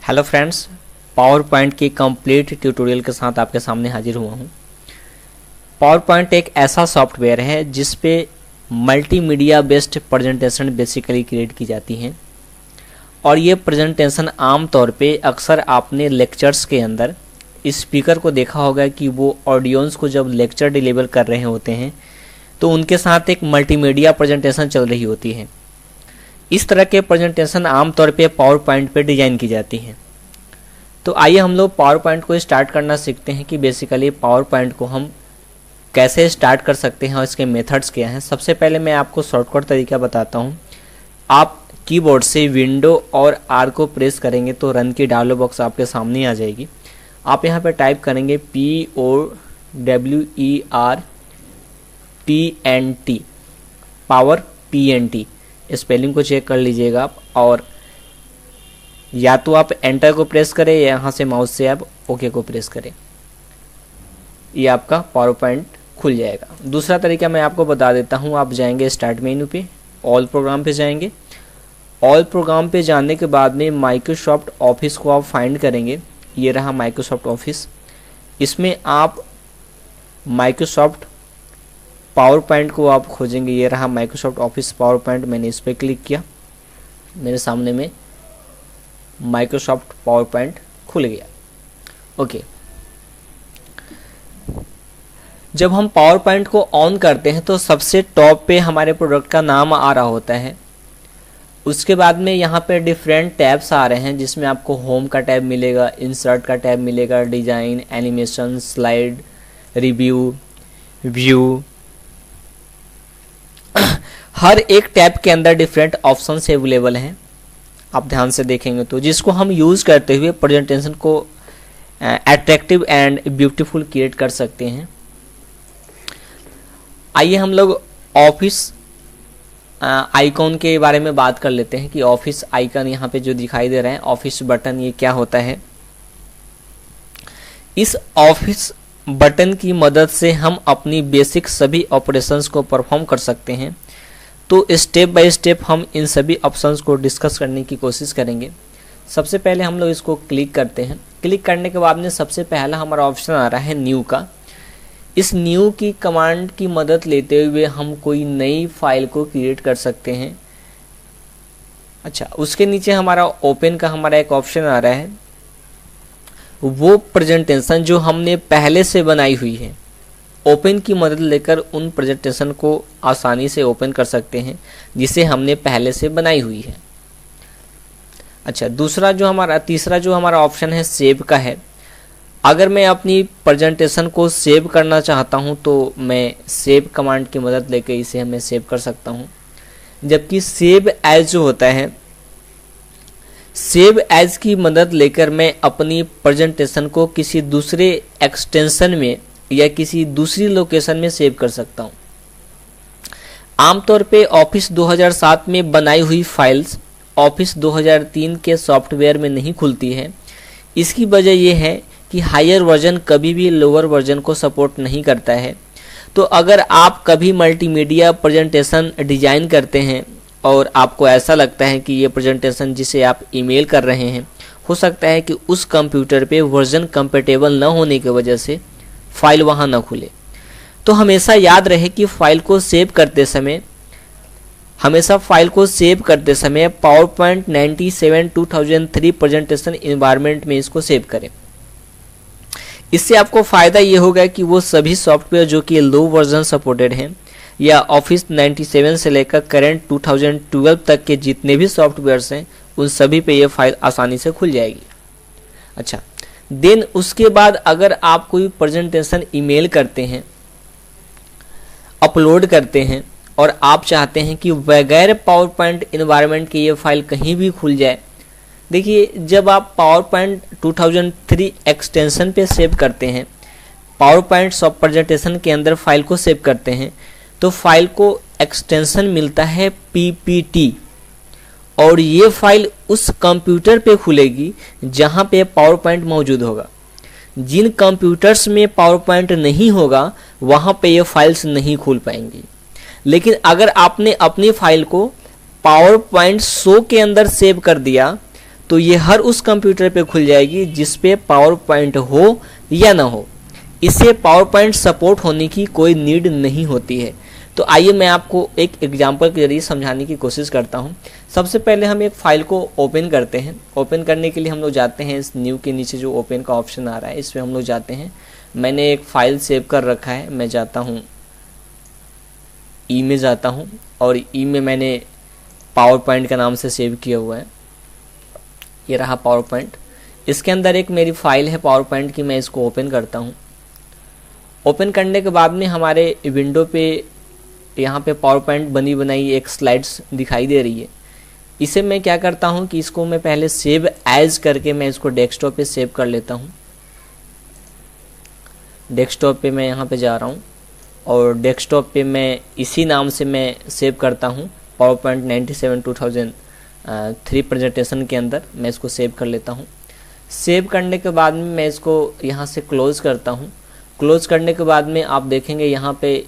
Hello friends, power point की complete tutorial के साथ आपके सामने हाजिर हुआ हूँ। पावर पॉइंट एक ऐसा सॉफ्टवेयर है जिस पे multimedia based presentation basically create की जाती हैं और ये प्रेजेंटेशन आम तौर पे अक्सर आपने लेक्चर्स के अंदर स्पीकर को देखा होगा कि वो ऑडियंस को जब लेक्चर डिलीवर कर रहे होते हैं तो उनके साथ एक मल्टीमीडिया प्रेजेंटेशन चल रही होती है। इस तरह के प्रेजेंटेशन आमतौर पे पावर पॉइंट पे डिजाइन की जाती हैं। तो आइए हम लोग पावर पॉइंट को स्टार्ट करना सीखते हैं कि बेसिकली पावर पॉइंट को हम कैसे स्टार्ट कर सकते हैं और इसके मेथड्स क्या हैं। सबसे पहले मैं आपको शॉर्टकट तरीका बताता हूं। आप कीबोर्ड से विंडो और आर को प्रेस करेंगे तो रन की डायलॉग बॉक्स आपके सामने आ जाएगी। आप यहां पे टाइप करेंगे POWERPNT, पावर PNT। स्पेलिंग को चेक कर लीजिएगा आप, और या तो आप एंटर को प्रेस करें या यहाँ से माउस से आप ओके को प्रेस करें, ये आपका पावर पॉइंट खुल जाएगा। दूसरा तरीका मैं आपको बता देता हूँ। आप जाएंगे स्टार्ट मेन्यू पे, ऑल प्रोग्राम पे जाएंगे। ऑल प्रोग्राम पे जाने के बाद में माइक्रोसॉफ्ट ऑफिस को आप फाइंड करेंगे। ये रहा माइक्रोसॉफ्ट ऑफिस। इसमें आप माइक्रोसॉफ्ट पावर पॉइंट को आप खोजेंगे। ये रहा माइक्रोसॉफ्ट ऑफिस पावर पॉइंट। मैंने इस पर क्लिक किया, मेरे सामने में माइक्रोसॉफ्ट पावर पॉइंट खुल गया। ओके, जब हम पावर पॉइंट को ऑन करते हैं तो सबसे टॉप पे हमारे प्रोडक्ट का नाम आ रहा होता है। उसके बाद में यहाँ पे डिफरेंट टैब्स आ रहे हैं जिसमें आपको होम का टैब मिलेगा, इंसर्ट का टैब मिलेगा, design, animation, slide, review, view. हर एक टैब के अंदर डिफरेंट ऑप्शंस अवेलेबल हैं। आप ध्यान से देखेंगे तो जिसको हम यूज करते हुए प्रेजेंटेशन को अट्रैक्टिव एंड ब्यूटीफुल क्रिएट कर सकते हैं। आइए हम लोग ऑफिस आइकॉन के बारे में बात कर लेते हैं कि ऑफिस आइकन यहाँ पे जो दिखाई दे रहा है, ऑफिस बटन, ये क्या होता है। इस ऑफिस बटन की मदद से हम अपनी बेसिक सभी ऑपरेशंस को परफॉर्म कर सकते हैं। तो स्टेप बाय स्टेप हम इन सभी ऑप्शंस को डिस्कस करने की कोशिश करेंगे। सबसे पहले हम लोग इसको क्लिक करते हैं। क्लिक करने के बाद में सबसे पहला हमारा ऑप्शन आ रहा है न्यू का। इस न्यू की कमांड की मदद लेते हुए हम कोई नई फाइल को क्रिएट कर सकते हैं। अच्छा, उसके नीचे हमारा ओपन का हमारा एक ऑप्शन आ रहा है। वो प्रेजेंटेशन जो हमने पहले से बनाई हुई है, ओपन की मदद लेकर उन प्रेजेंटेशन को आसानी से ओपन कर सकते हैं जिसे हमने पहले से बनाई हुई है। अच्छा, तीसरा जो हमारा ऑप्शन है सेव का है। अगर मैं अपनी प्रेजेंटेशन को सेव करना चाहता हूं तो मैं सेव कमांड की मदद लेकर इसे मैं सेव कर सकता हूं। जबकि सेव एज जो होता है, सेव एज की मदद लेकर मैं अपनी प्रेजेंटेशन को किसी दूसरे एक्सटेंशन में या किसी दूसरी लोकेशन में सेव कर सकता हूं। आमतौर पे ऑफिस 2007 में बनाई हुई फाइल्स ऑफिस 2003 के सॉफ्टवेयर में नहीं खुलती है। इसकी वजह यह है कि हायर वर्जन कभी भी लोअर वर्जन को सपोर्ट नहीं करता है। तो अगर आप कभी मल्टीमीडिया प्रेजेंटेशन डिजाइन करते हैं और आपको ऐसा लगता है कि ये प्रेजेंटेशन जिसे आप ईमेल कर रहे हैं, हो सकता है कि उस कंप्यूटर पे वर्जन कंपेटेबल न होने की वजह से फाइल वहां न खुले, तो हमेशा याद रहे कि फाइल को सेव करते समय पावर पॉइंट 97 2003 प्रेजेंटेशन एनवायरनमेंट में इसको सेव करें। इससे आपको फायदा ये होगा कि वो सभी सॉफ्टवेयर जो कि लो वर्जन सपोर्टेड हैं या ऑफिस 97 से लेकर करेंट 2012 तक के जितने भी सॉफ्टवेयर्स हैं, उन सभी पे ये फाइल आसानी से खुल जाएगी। अच्छा, देन उसके बाद अगर आप कोई प्रेजेंटेशन ईमेल करते हैं, अपलोड करते हैं और आप चाहते हैं कि बगैर पावर पॉइंट एनवायरनमेंट के ये फाइल कहीं भी खुल जाए। देखिए, जब आप पावर पॉइंट 2003 एक्सटेंशन पे सेव करते हैं, पावर पॉइंट सब प्रेजेंटेशन के अंदर फाइल को सेव करते हैं, तो फाइल को एक्सटेंशन मिलता है PPT, और ये फाइल उस कंप्यूटर पे खुलेगी जहां पे पावर पॉइंट मौजूद होगा। जिन कंप्यूटर्स में पावर पॉइंट नहीं होगा वहां पे ये फाइल्स नहीं खुल पाएंगी। लेकिन अगर आपने अपनी फाइल को पावर पॉइंट शो के अंदर सेव कर दिया तो ये हर उस कंप्यूटर पे खुल जाएगी जिस पे पावर पॉइंट हो या ना हो। इसे पावर पॉइंट सपोर्ट होने की कोई नीड नहीं होती है। तो आइए मैं आपको एक एग्जांपल के जरिए समझाने की कोशिश करता हूँ। सबसे पहले हम एक फाइल को ओपन करते हैं। ओपन करने के लिए हम लोग जाते हैं इस न्यू के नीचे जो ओपन का ऑप्शन आ रहा है, इस पर हम लोग जाते हैं। मैंने एक फाइल सेव कर रखा है, मैं जाता हूँ ई में जाता हूँ और ई में मैंने पावर पॉइंट का नाम से सेव किया हुआ है। ये रहा पावर पॉइंट। इसके अंदर एक मेरी फाइल है पावर पॉइंट की, मैं इसको ओपन करता हूँ। ओपन करने के बाद में हमारे विंडो पे यहाँ पे पावर पॉइंट बनी बनाई एक स्लाइड्स दिखाई दे रही है। इसे मैं क्या करता हूँ कि इसको मैं पहले सेव एज करके मैं इसको डेस्कटॉप पे सेव कर लेता हूँ। डेस्कटॉप पे मैं यहाँ पे जा रहा हूँ और डेस्कटॉप पे मैं इसी नाम से मैं सेव करता हूँ। पावर पॉइंट 97 2003 प्रेजेंटेशन के अंदर मैं इसको सेव कर लेता हूँ। सेव करने के बाद में मैं इसको यहाँ से क्लोज करता हूँ। क्लोज करने के बाद में आप देखेंगे यहाँ पे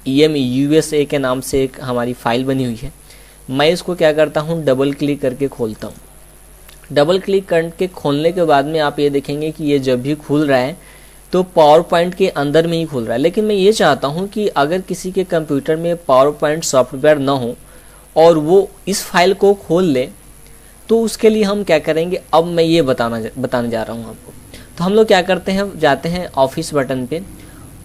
EMUSA के नाम से एक हमारी फाइल बनी हुई है। मैं इसको क्या करता हूँ, डबल क्लिक करके खोलता हूँ। डबल क्लिक करके खोलने के बाद में आप ये देखेंगे कि ये जब भी खुल रहा है तो पावर पॉइंट के अंदर में ही खुल रहा है। लेकिन मैं ये चाहता हूँ कि अगर किसी के कंप्यूटर में पावर पॉइंट सॉफ्टवेयर ना हो और वो इस फाइल को खोल ले, तो उसके लिए हम क्या करेंगे, अब मैं ये बताने जा रहा हूँ आपको। तो हम लोग क्या करते हैं, जाते हैं ऑफिस बटन पे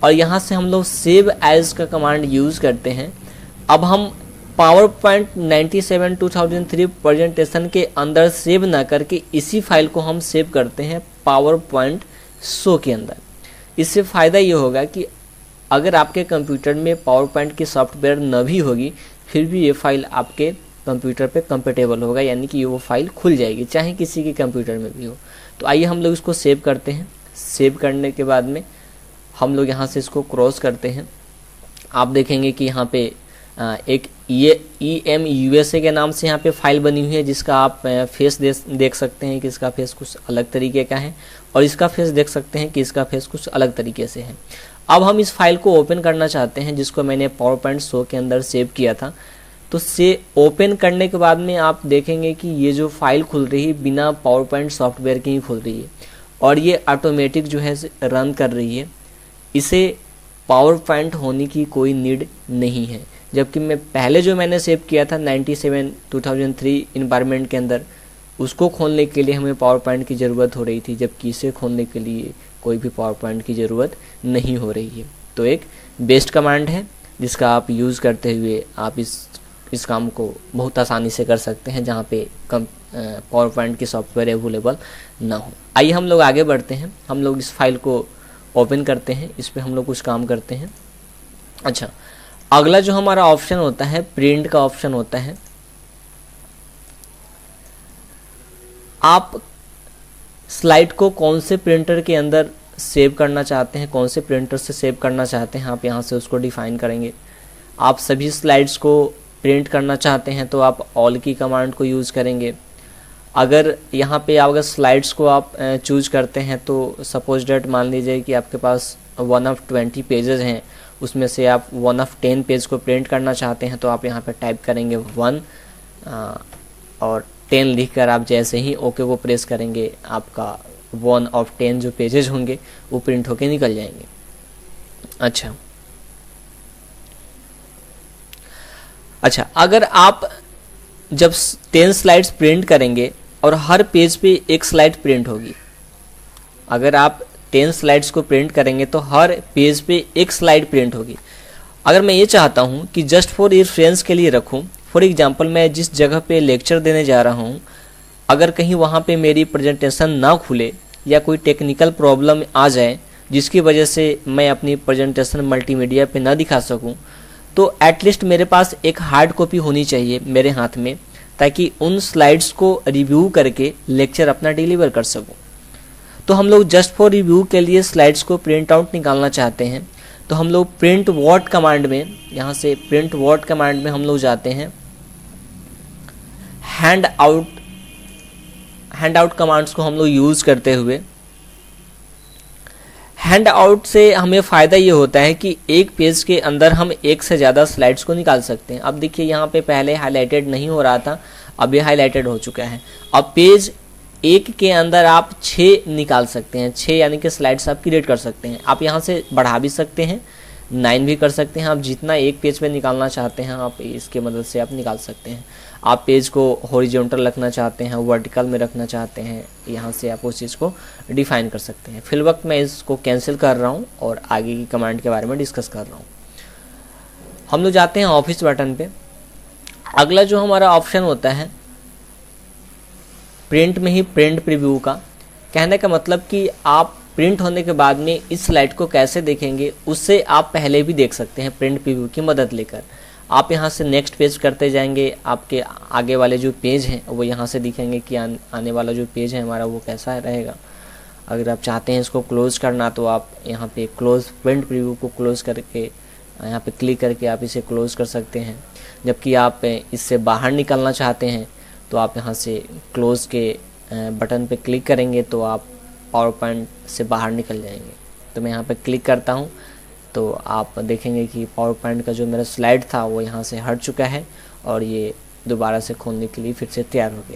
और यहाँ से हम लोग सेव एज का कमांड यूज़ करते हैं। अब हम पावर पॉइंट 97 2003 प्रेजेंटेशन के अंदर सेव ना करके इसी फाइल को हम सेव करते हैं पावर पॉइंट शो के अंदर। इससे फ़ायदा ये होगा कि अगर आपके कंप्यूटर में पावर पॉइंट की सॉफ्टवेयर न भी होगी, फिर भी ये फाइल आपके कंप्यूटर पे कंपेटेबल होगा, यानी कि वो फाइल खुल जाएगी चाहे किसी के कंप्यूटर में भी हो। तो आइए हम लोग इसको सेव करते हैं। सेव करने के बाद में हम लोग यहाँ से इसको क्रॉस करते हैं। आप देखेंगे कि यहाँ पे एक EMUSA के नाम से यहाँ पे फाइल बनी हुई है, जिसका आप फेस देख सकते हैं कि इसका फेस कुछ अलग तरीके का है और इसका फेस देख सकते हैं कि इसका फेस कुछ अलग तरीके से है। अब हम इस फाइल को ओपन करना चाहते हैं जिसको मैंने पावर पॉइंट शो के अंदर सेव किया था। तो से ओपन करने के बाद में आप देखेंगे कि ये जो फाइल खुल रही है बिना पावर पॉइंट सॉफ्टवेयर की ही खुल रही है और ये ऑटोमेटिक जो है रन कर रही है। इसे पावर पॉइंट होने की कोई नीड नहीं है। जबकि मैं पहले जो मैंने सेव किया था 97 2003 इन्वायरमेंट के अंदर, उसको खोलने के लिए हमें पावर पॉइंट की ज़रूरत हो रही थी, जबकि इसे खोलने के लिए कोई भी पावर पॉइंट की ज़रूरत नहीं हो रही है। तो एक बेस्ट कमांड है जिसका आप यूज़ करते हुए आप इस काम को बहुत आसानी से कर सकते हैं जहाँ पे पावर पॉइंट की सॉफ्टवेयर अवेलेबल ना हो। आइए हम लोग आगे बढ़ते हैं। हम लोग इस फाइल को ओपन करते हैं, इस पर हम लोग कुछ काम करते हैं। अच्छा, अगला जो हमारा ऑप्शन होता है प्रिंट का ऑप्शन होता है। आप स्लाइड को कौन से प्रिंटर के अंदर सेव करना चाहते हैं, कौन से प्रिंटर से सेव करना चाहते हैं, आप यहाँ से उसको डिफाइन करेंगे। आप सभी स्लाइड्स को प्रिंट करना चाहते हैं तो आप ऑल की कमांड को यूज़ करेंगे। अगर यहाँ पे अगर स्लाइड्स को आप चूज करते हैं तो सपोज डेट मान लीजिए कि आपके पास 1 of 20 पेजेस हैं, उसमें से आप 1 of 10 पेज को प्रिंट करना चाहते हैं तो आप यहाँ पे टाइप करेंगे 1 और 10 लिखकर आप जैसे ही ओके को प्रेस करेंगे आपका 1 of 10 जो पेजेस होंगे वो प्रिंट होके निकल जाएंगे। अच्छा, अगर आप जब 10 स्लाइड्स प्रिंट करेंगे और हर पेज पे एक स्लाइड प्रिंट होगी, अगर आप 10 स्लाइड्स को प्रिंट करेंगे तो हर पेज पे एक स्लाइड प्रिंट होगी। अगर मैं ये चाहता हूँ कि जस्ट फॉर रेफरेंस के लिए रखूँ, फॉर एग्जांपल मैं जिस जगह पे लेक्चर देने जा रहा हूँ, अगर कहीं वहाँ पे मेरी प्रेजेंटेशन ना खुले या कोई टेक्निकल प्रॉब्लम आ जाए जिसकी वजह से मैं अपनी प्रेजेंटेशन मल्टीमीडिया पे ना दिखा सकूँ, तो एटलीस्ट मेरे पास एक हार्ड कॉपी होनी चाहिए मेरे हाथ में, ताकि उन स्लाइड्स को रिव्यू करके लेक्चर अपना डिलीवर कर सकूं। तो हम लोग जस्ट फॉर रिव्यू के लिए स्लाइड्स को प्रिंट आउट निकालना चाहते हैं तो हम लोग प्रिंट वॉट कमांड में, यहाँ से प्रिंट वॉट कमांड में हम लोग जाते हैं। हैंड आउट कमांड्स को हम लोग यूज करते हुए, हैंड आउट से हमें फ़ायदा ये होता है कि एक पेज के अंदर हम एक से ज़्यादा स्लाइड्स को निकाल सकते हैं। अब देखिए यहाँ पे पहले हाईलाइटेड नहीं हो रहा था, अब ये हाईलाइटेड हो चुका है। अब पेज एक के अंदर आप 6 निकाल सकते हैं, 6 यानी कि स्लाइड्स आप क्रिएट कर सकते हैं। आप यहाँ से बढ़ा भी सकते हैं, 9 भी कर सकते हैं। आप जितना एक पेज पे निकालना चाहते हैं आप इसके मदद से आप निकाल सकते हैं। आप पेज को हॉरिजॉन्टल रखना चाहते हैं, वर्टिकल में रखना चाहते हैं, यहाँ से आप उस चीज़ को डिफाइन कर सकते हैं। फिल वक्त मैं इसको कैंसिल कर रहा हूँ और आगे की कमांड के बारे में डिस्कस कर रहा हूँ। हम लोग जाते हैं ऑफिस बटन पे। अगला जो हमारा ऑप्शन होता है प्रिंट में ही प्रिंट प्रीव्यू का, कहने का मतलब कि आप प्रिंट होने के बाद में इस स्लाइड को कैसे देखेंगे उससे आप पहले भी देख सकते हैं प्रिंट प्रीव्यू की मदद लेकर। आप यहाँ से नेक्स्ट पेज करते जाएंगे, आपके आगे वाले जो पेज हैं वो यहाँ से दिखेंगे कि आने वाला जो पेज है हमारा वो कैसा रहेगा। अगर आप चाहते हैं इसको क्लोज़ करना तो आप यहाँ पे क्लोज प्रिंट प्रीव्यू को क्लोज़ करके यहाँ पे क्लिक करके आप इसे क्लोज़ कर सकते हैं। जबकि आप इससे बाहर निकलना चाहते हैं तो आप यहाँ से क्लोज़ के बटन पे क्लिक करेंगे तो आप पावर पॉइंट से बाहर निकल जाएंगे। तो मैं यहाँ पे क्लिक करता हूँ तो आप देखेंगे कि पावर पॉइंट का जो मेरा स्लाइड था वो यहाँ से हट चुका है और ये दोबारा से खोलने के लिए फिर से तैयार हो गया।